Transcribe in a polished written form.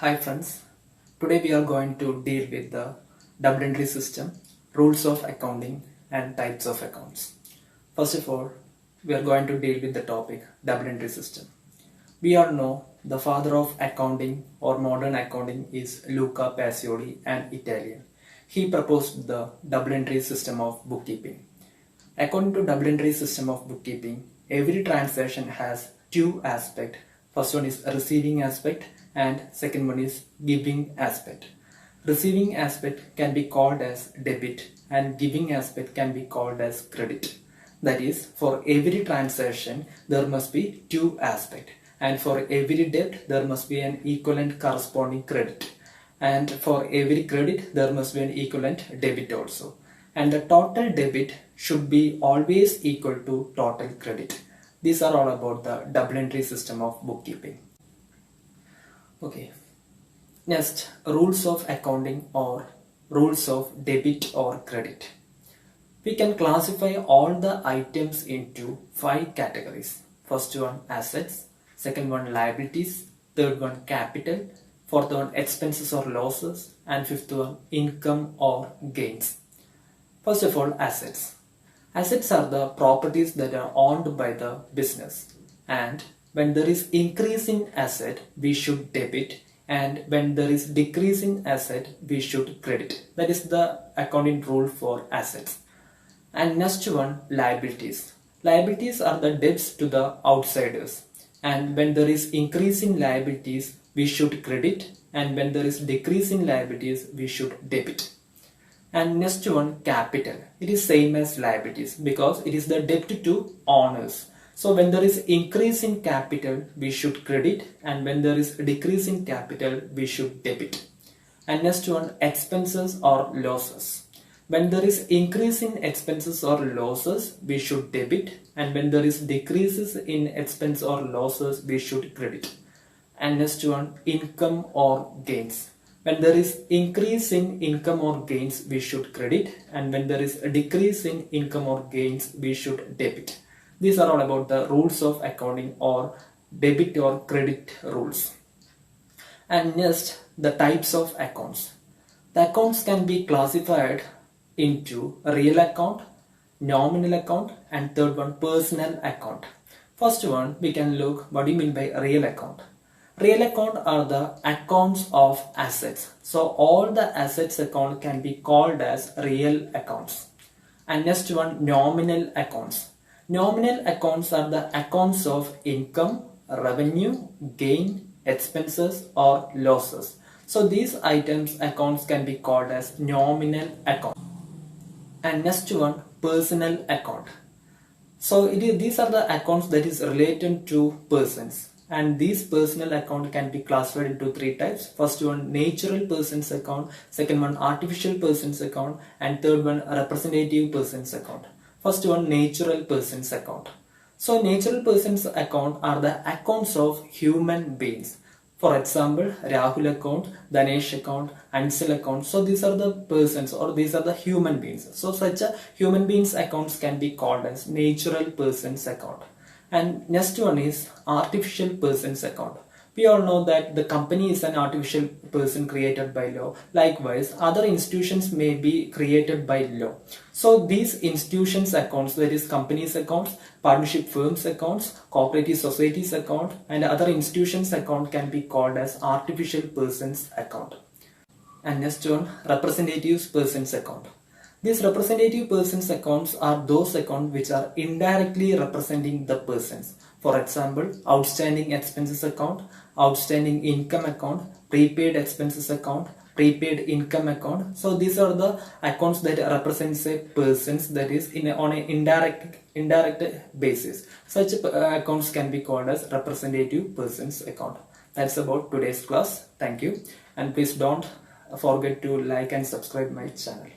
Hi friends, today we are going to deal with the double entry system, rules of accounting and types of accounts. First of all, we are going to deal with the topic double entry system. We all know the father of accounting or modern accounting is Luca Pacioli, an Italian. He proposed the double entry system of bookkeeping. According to double entry system of bookkeeping, every transaction has two aspects. First one is receiving aspect and second one is giving aspect. Receiving aspect can be called as debit and giving aspect can be called as credit. That is, for every transaction there must be two aspects, and for every debt there must be an equivalent corresponding credit, and for every credit there must be an equivalent debit also, and the total debit should be always equal to total credit. These are all about the double entry system of bookkeeping. Okay, next, rules of accounting or rules of debit or credit. We can classify all the items into 5 categories. First one assets, second one liabilities, third one capital, fourth one expenses or losses, and fifth one income or gains. First of all, assets. Assets are the properties that are owned by the business, and when there is increasing asset we should debit, and when there is decreasing asset we should credit. That is the accounting rule for assets. And next one, liabilities. Liabilities are the debts to the outsiders, and when there is increasing liabilities we should credit, and when there is decreasing liabilities we should debit. And next one, capital. It is same as liabilities because it is the debt to owners. So when there is increase in capital we should credit, and when there is decrease in capital we should debit. And next one, expenses or losses. When there is increase in expenses or losses we should debit, and when there is decreases in expense or losses we should credit. And next one, income or gains. When there is increase in income or gains we should credit, and when there is a decrease in income or gains we should debit. These are all about the rules of accounting or debit or credit rules. And next, the types of accounts. The accounts can be classified into real account, nominal account, and third one, personal account. First one, we can look what do you mean by real account. Real account are the accounts of assets. So all the assets account can be called as real accounts. And next one, nominal accounts. Nominal accounts are the accounts of income, revenue, gain, expenses or losses. So these items accounts can be called as nominal account. And next one, personal account. So these are the accounts that is related to persons, and these personal account can be classified into 3 types. First one, natural persons account, second one, artificial persons account, and third one, representative persons account. First one, natural persons account. So natural persons account are the accounts of human beings. For example, Rahul account, Danesh account, Ansel account. So these are the persons or these are the human beings. So such a human beings accounts can be called as natural persons account. And next one is artificial persons account. We all know that the company is an artificial person created by law. Likewise, other institutions may be created by law. So these institutions accounts, that is companies accounts, partnership firms accounts, cooperative societies account, and other institutions account can be called as artificial persons account. And next one, representative persons account. These representative persons accounts are those accounts which are indirectly representing the persons. For example, outstanding expenses account, outstanding income account, prepaid expenses account, prepaid income account. So these are the accounts that represents a persons, that is on an indirect basis. Such accounts can be called as representative persons account. That's about today's class. Thank you, and please don't forget to like and subscribe my channel.